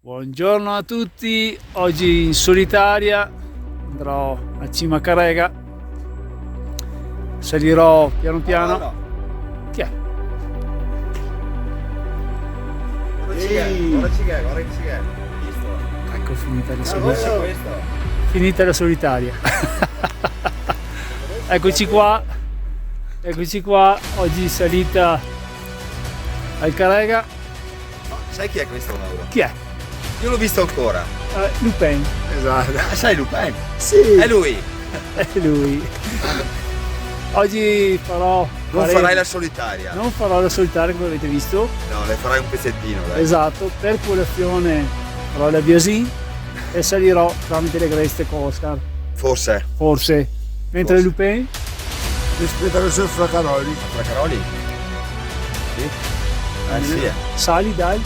Buongiorno a tutti, oggi in solitaria andrò a Cima Carega, salirò piano piano. No. Chi è? Guarda chi è. Visto? Ecco, finita la Guarda solitaria. questo. Finita la solitaria. Eccoci qua, oggi salita al Carega. Sai chi è questo, Mauro? Chi è? Io l'ho visto ancora. Lupin. Esatto. Ah, sai Lupin? Sì, È lui. è lui. Oggi Non farai la solitaria. Non farò la solitaria come avete visto. No, le farai un pezzettino, dai. Esatto, per colazione farò la biasin e salirò tramite le creste con Oscar, Forse. mentre Forse. Lupin Aspettare sul Fraccaroli. Fraccaroli? Sì. Sì, sali dal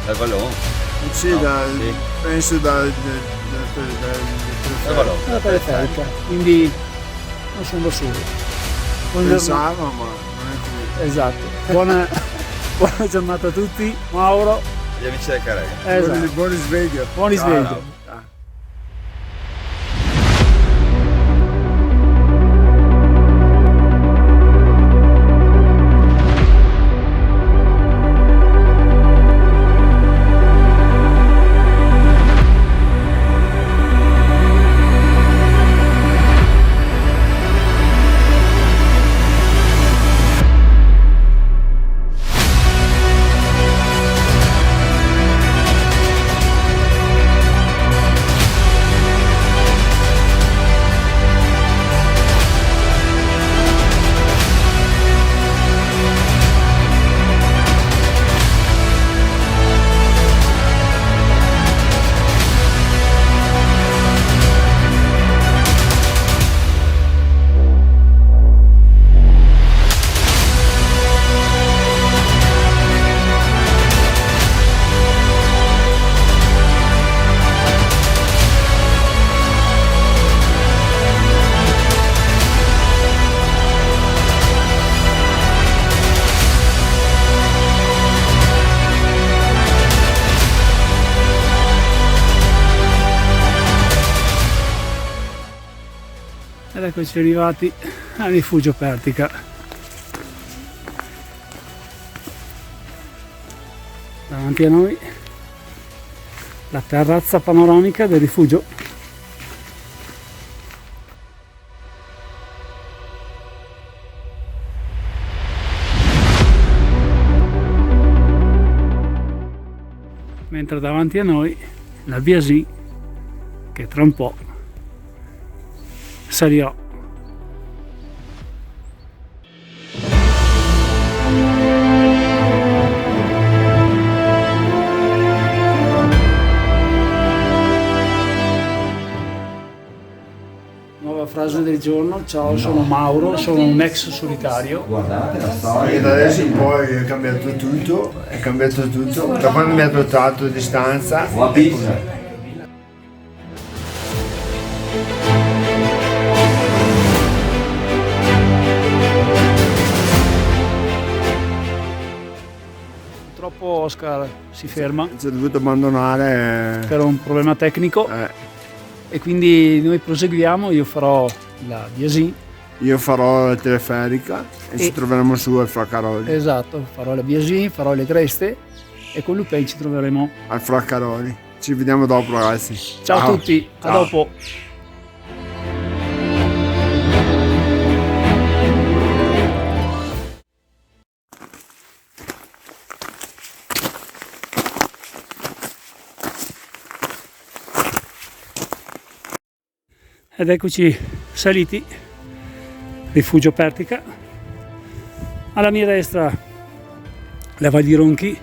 dal vallone. Sì, No, sì. Penso dal Dal vallone. alla teleferica, quindi non sono da solo. Buongiorno. Pensavo, ma non è così. Esatto, buona giornata a tutti, Mauro. Gli amici del Carega. Esatto. Buon risveglio. Buon risveglio. Ciao. Ed eccoci arrivati al rifugio Pertica. Davanti a noi la terrazza panoramica del rifugio. Mentre davanti a noi la biasin che tra un po' salirò. Nuova frase del giorno: ciao, sono Mauro, sono un ex solitario. E da adesso in poi è cambiato tutto. Da quando mi ha adottato a distanza. Purtroppo Oscar si ferma Ci ho dovuto abbandonare. per un problema tecnico e quindi noi proseguiamo. Io farò la biasin. Io farò la teleferica e ci troveremo su al Fraccaroli. Esatto, farò la biasin, farò le creste e con Lupin ci troveremo. Al Fraccaroli. Ci vediamo dopo, ragazzi. Ciao a tutti, a Ciao. dopo. Ed eccoci saliti, rifugio Pertica. Alla mia destra la Val di Ronchi,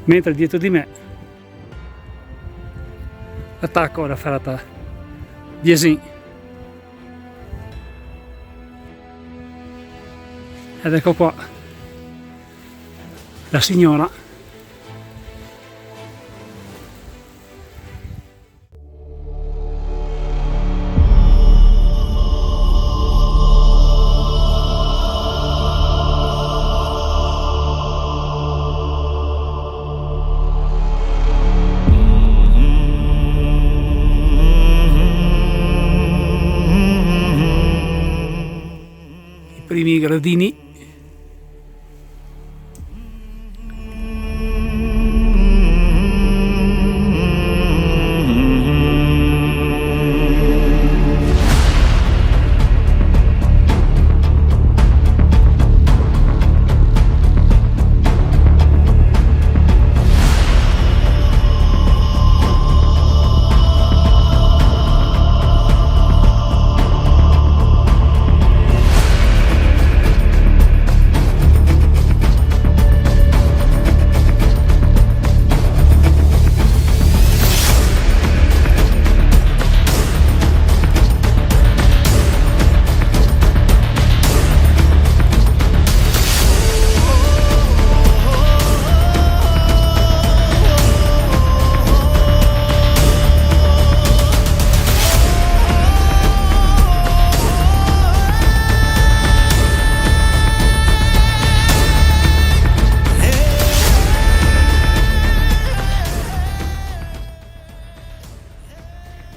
mentre dietro di me l'attacco alla ferrata biasin. Ed ecco qua la signora primi gradini.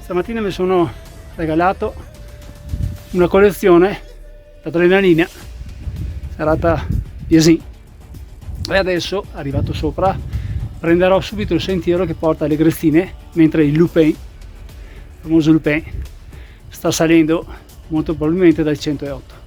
Stamattina mi sono regalato una collezione d'adrenalina, serata Biasin, e adesso, arrivato sopra, prenderò subito il sentiero che porta alle Grestine, mentre il Lupin, il famoso Lupin, sta salendo molto probabilmente dal 108.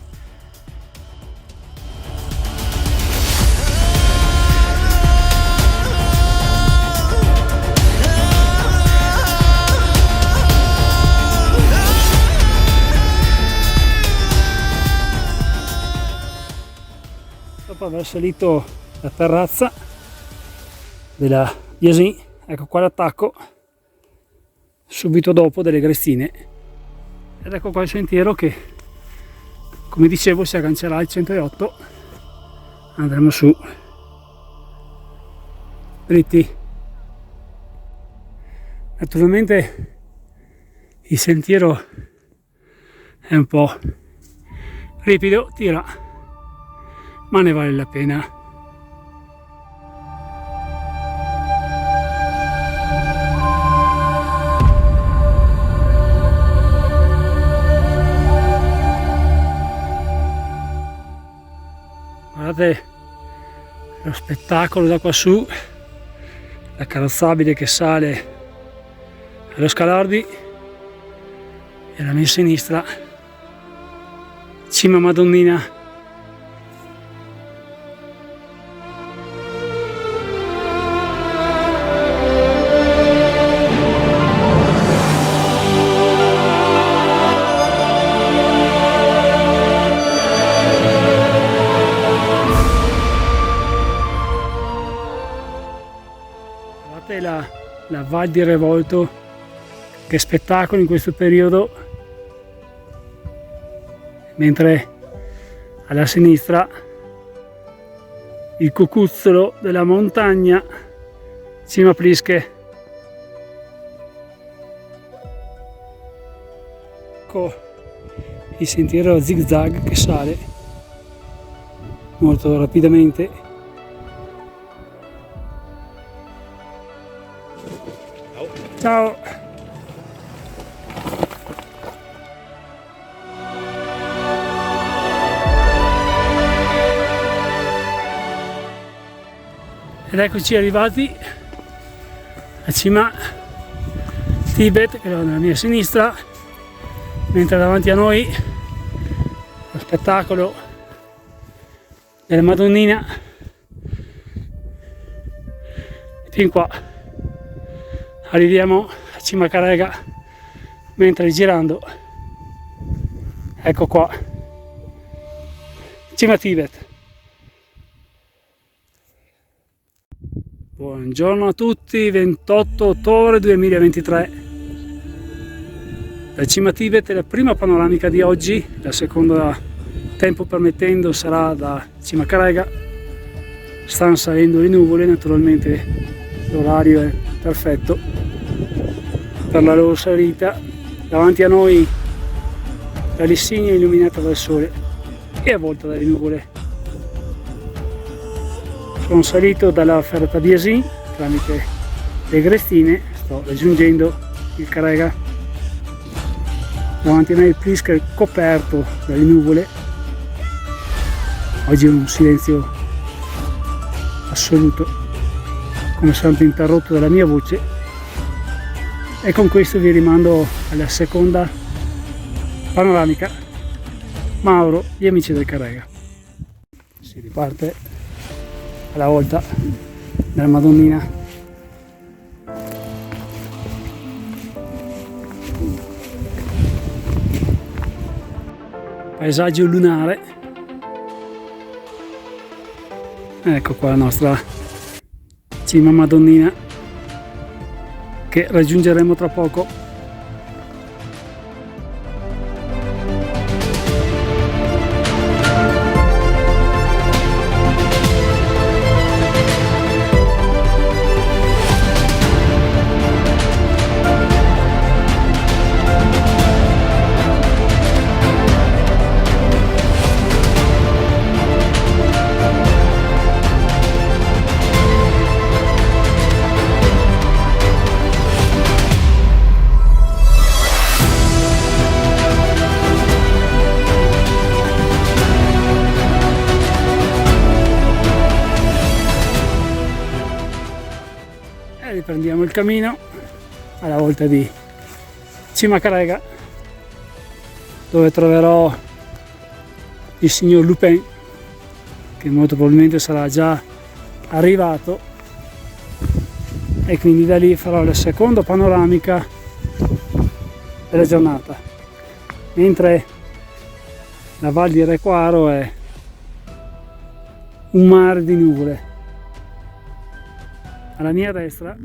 Dopo aver salito la terrazza della Biasin, ecco qua l'attacco subito dopo delle Grestine, ed ecco qua il sentiero che, come dicevo, si aggancerà al 108. Andremo su dritti. Naturalmente il sentiero è un po' ripido, tira, ma ne vale la pena. Guardate lo spettacolo da qua su, la carrozzabile che sale allo Scalardi e alla mia sinistra Cima Madonnina. La Val di Revolto, che spettacolo in questo periodo, mentre alla sinistra il cucuzzolo della montagna Cima Plische. Ecco il sentiero a zigzag che sale molto rapidamente. Ciao! Ed eccoci arrivati a Cima Tibet, che è alla mia sinistra, mentre davanti a noi lo spettacolo della Madonnina. E fin qua arriviamo a Cima Carega, mentre girando, ecco qua, Cima Tibet. Buongiorno a tutti, 28 ottobre 2023. Da Cima Tibet è la prima panoramica di oggi, la seconda, tempo permettendo, sarà da Cima Carega. Stanno salendo le nuvole, naturalmente l'orario è perfetto per la loro salita. Davanti a noi la Lissigna illuminata dal sole e avvolta dalle nuvole. Sono salito dalla ferrata Biasin tramite le Grestine, sto raggiungendo il Carega. Davanti a me il Plische coperto dalle nuvole, Oggi è un silenzio assoluto, come sempre interrotto dalla mia voce, e con questo vi rimando alla seconda panoramica Mauro, gli amici del Carrega. Si riparte alla volta della Madonnina. Paesaggio lunare. Ecco qua la nostra cima Madonnina che raggiungeremo tra poco. Riprendiamo il cammino alla volta di Cima Carrega, dove troverò il signor Lupin, che molto probabilmente sarà già arrivato, e quindi da lì farò la seconda panoramica della giornata, mentre la Val di Requaro è un mare di nuvole. Alla mia destra,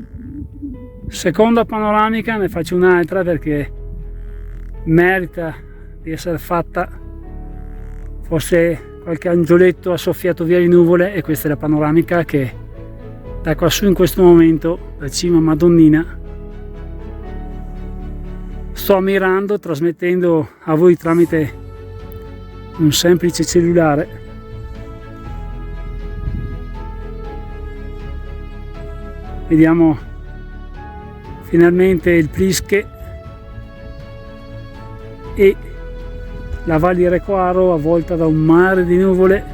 seconda panoramica, ne faccio un'altra perché merita di essere fatta. Forse qualche angioletto ha soffiato via le nuvole e questa è la panoramica che da quassù in questo momento, da Cima Madonnina, sto ammirando, trasmettendo a voi tramite un semplice cellulare. Vediamo finalmente il Plische e la Val di Requaro avvolta da un mare di nuvole,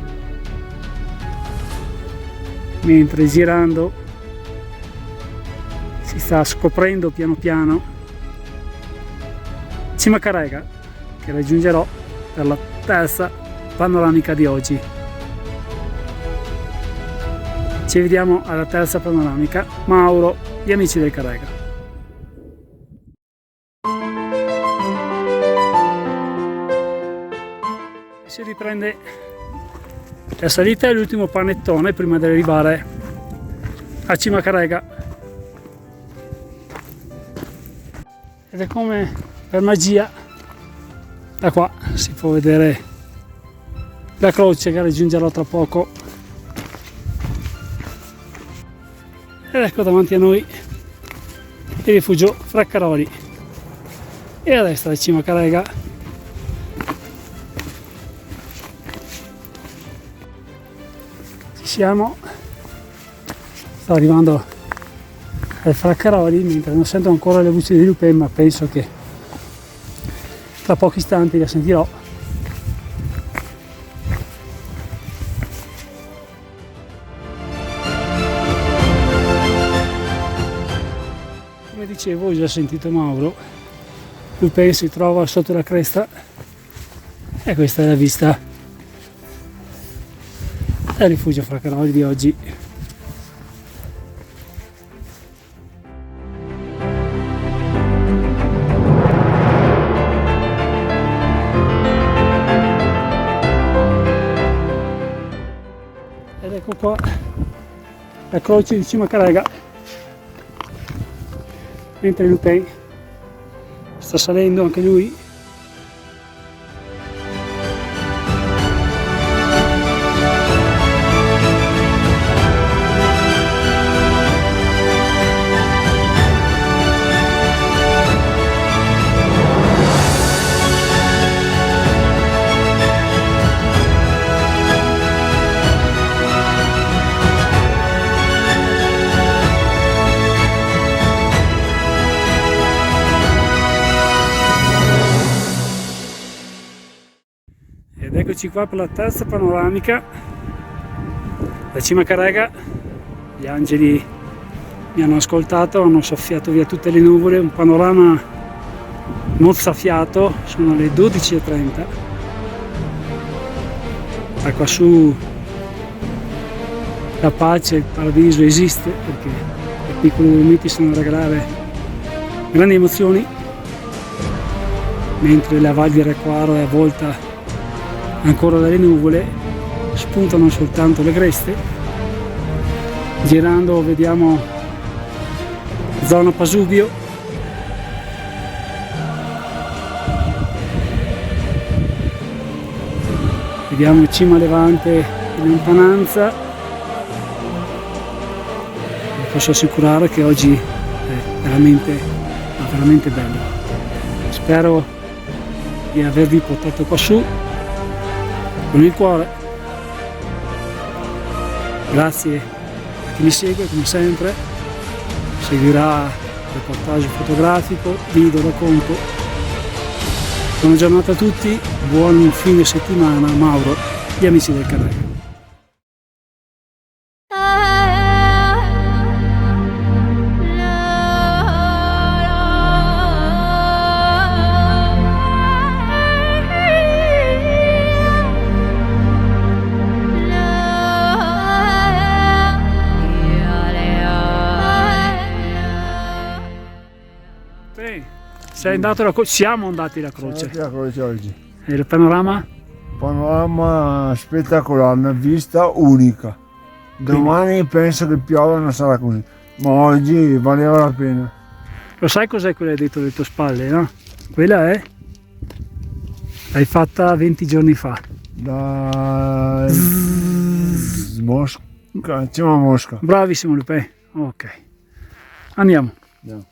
mentre girando si sta scoprendo piano piano Cima Carrega, che raggiungerò per la terza panoramica di oggi. Ci vediamo alla terza panoramica Mauro, gli amici del Carrega. Si riprende la salita e l'ultimo panettone prima di arrivare a Cima Carrega, ed è come per magia da qua si può vedere la croce che raggiungerò tra poco. Ed ecco davanti a noi il rifugio Fraccaroli e a destra Cima Carrega. Ci siamo, sto arrivando ai Fraccaroli mentre non sento ancora le voci di Lupin, ma penso che tra pochi istanti le sentirò. Come dicevo, ho già sentito Mauro. Lupin si trova sotto la cresta e questa è la vista del rifugio Fraccaroli di oggi. Ed ecco qua la croce di Cima Carrega, mentre Lupin sta salendo anche lui. Eccoci qua per la terza panoramica da Cima Carega. Gli angeli mi hanno ascoltato, hanno soffiato via tutte le nuvole, un panorama mozzafiato, sono le 12:30. Da quassù la pace, il paradiso esiste, perché i piccoli Dolomiti sono a regalare grandi emozioni, mentre la Val di Requaro è avvolta ancora dalle nuvole, spuntano soltanto le creste. Girando vediamo zona Pasubio, vediamo Cima Levante in lontananza. Vi posso assicurare che oggi è veramente bello. Spero di avervi portato qua su con il cuore. Grazie a chi mi segue, come sempre. Seguirà reportage fotografico, video, racconto. Buona giornata a tutti, buon fine settimana. Mauro, gli amici del Carrega. Sei andato alla croce? Siamo andati alla croce. La croce oggi. E il panorama? Panorama spettacolare, una vista unica. Domani penso che piova, non sarà così, ma oggi valeva la pena. Lo sai cos'è quella dietro le tue spalle, no? Quella è? L'hai fatta 20 giorni fa. Da Mosca, Cima Mosca. Bravissimo Lupin. Ok. Andiamo. Andiamo.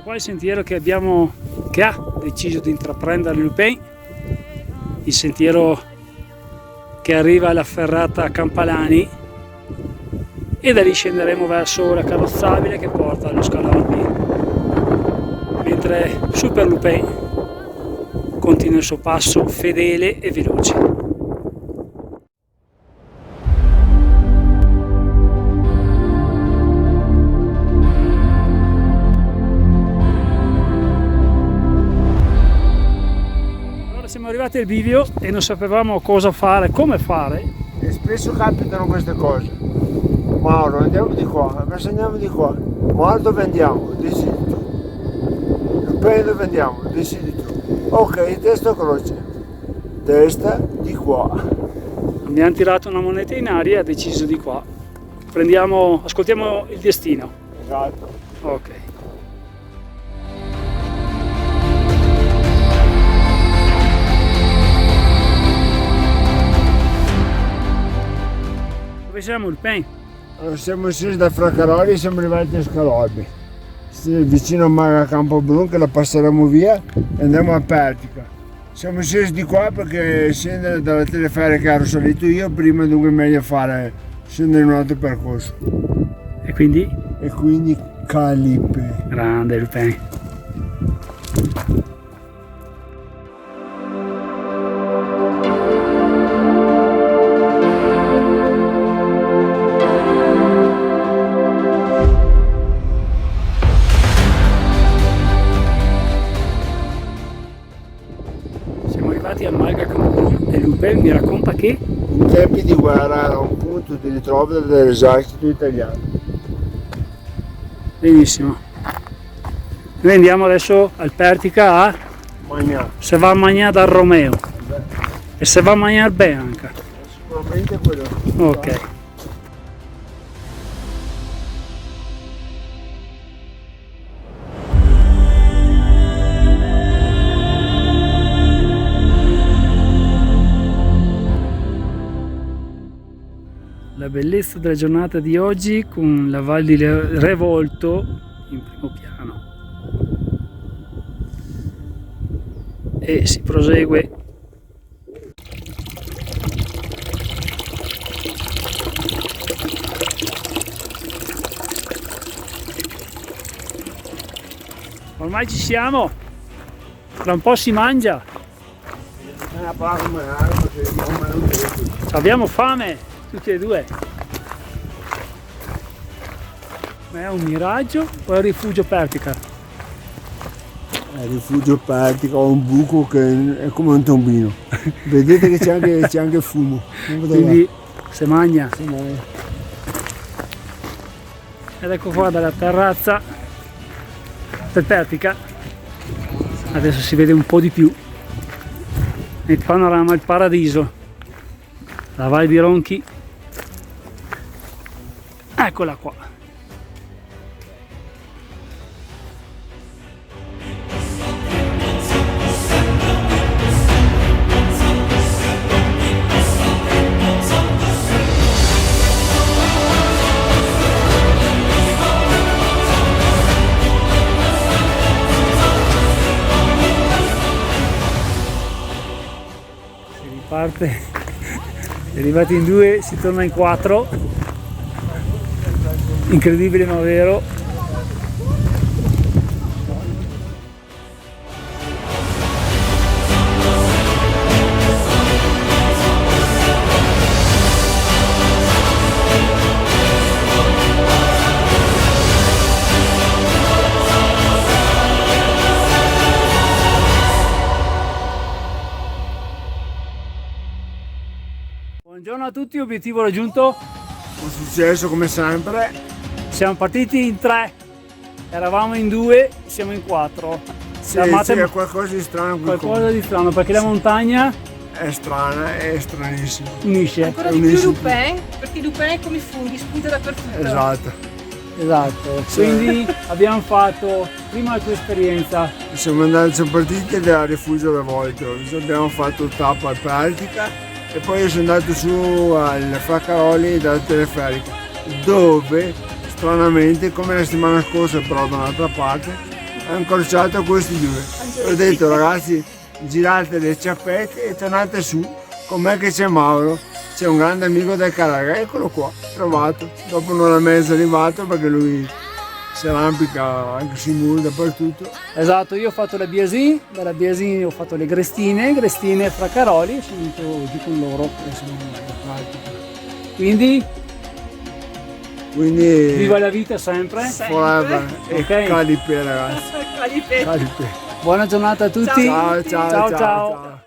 Qua il sentiero che ha deciso di intraprendere Lupin, il sentiero che arriva alla ferrata Campalani, e da lì scenderemo verso la carrozzabile che porta allo Scalorbi, mentre Super Lupin continua il suo passo fedele e veloce. Siamo arrivati al bivio e non sapevamo cosa fare, come fare. E spesso capitano queste cose. Mauro, andiamo di qua, adesso andiamo di qua. Mauro, dove andiamo? Decidi tu. Lupin, dove andiamo? Decidi tu. Ok, testa o croce? Testa di qua. Abbiamo tirato una moneta in aria e ha deciso di qua. Ascoltiamo il destino. Esatto. Ok. Dove siamo, Lupin? Allora, siamo scesi da Fraccaroli e siamo arrivati a Scalorbi, vicino a Maga Campobrun, che la passeremo via e andiamo a Pertica. Siamo scesi di qua perché scendere dalla teleferia che ero salito io prima, dunque è meglio scendere in un altro percorso. E quindi? E quindi Calipe. Grande Lupin. Siamo arrivati a Malga Campobrun e Lupin Beh, mi racconta che In tempi di guerra a un punto ti ritrovi dell'esercito italiano. benissimo. Noi andiamo adesso al Pertica a Magna. se va a mangiare dal Romeo e se va a mangiare bene anche. Sicuramente quello. Ok. La bellezza della giornata di oggi con la Val di Revolto in primo piano e si prosegue ormai ci siamo, tra un po' si mangia, abbiamo fame tutti e due. Ma è un miraggio o è un rifugio Pertica? È il rifugio Pertica, ho un buco che è come un tombino. Vedete che c'è anche fumo. Quindi se magna. Sì, ma Ed ecco qua dalla terrazza del Pertica. Adesso si vede un po' di più. Il panorama, il paradiso. La Val di Ronchi. Eccola qua. Si riparte, arrivati in 2 si torna in 4. Incredibile ma vero. Buongiorno a tutti, obiettivo raggiunto. un successo come sempre. Siamo partiti in 3, eravamo in 2, siamo in 4. Sì, c'è qualcosa di strano qui. Qualcosa di strano perché la montagna è strana, è stranissima. unisce. Ancora di più Lupin, perché Lupin è come funghi, spunta dappertutto. Esatto. Quindi abbiamo fatto prima la tua esperienza. Siamo partiti da Rifugio Revolto, abbiamo fatto tappa al Pertica e poi sono andato su al Fraccaroli dal teleferico, dove stranamente, come la settimana scorsa però da un'altra parte, ho incrociato questi due. Ho detto ragazzi, girate le ciappette e tornate su, con me che c'è Mauro, c'è un grande amico del Calaga, eccolo qua, trovato, dopo un'ora e mezza è arrivato perché lui si arrampica anche sui muri dappertutto. Esatto, io ho fatto la Biasin, dalla Biasin ho fatto le Grestine e Fraccaroli e sono venuto giù con loro. Quindi viva la vita sempre. Forever e Ok. Calipè ragazzi. Calipè. Buona giornata a tutti. Ciao.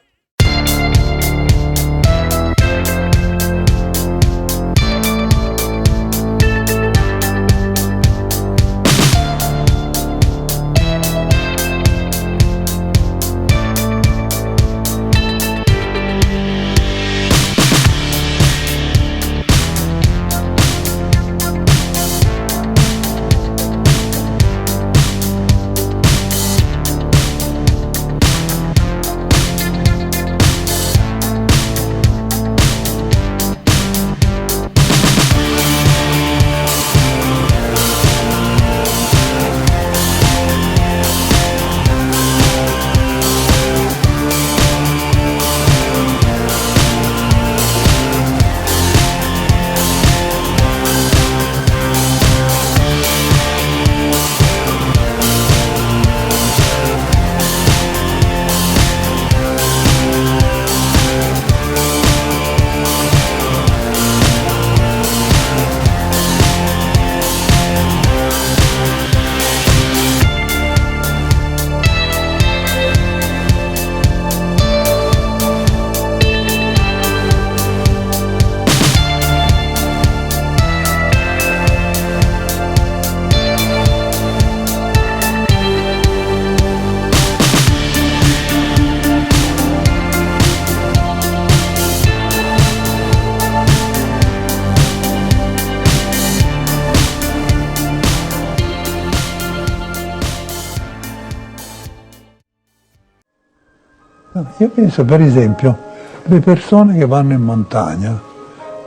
No, io penso per esempio le persone che vanno in montagna,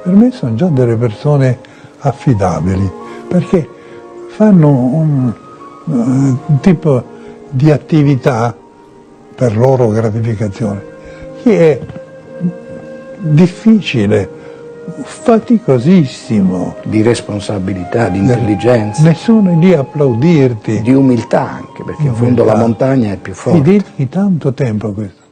per me sono già delle persone affidabili, perché fanno un tipo di attività per loro gratificazione che è difficile, faticosissimo. Di responsabilità, di intelligenza, Nessuno è lì a applaudirti. di umiltà anche, perché in fondo la montagna è più Ti forte. dedichi tanto tempo a questo.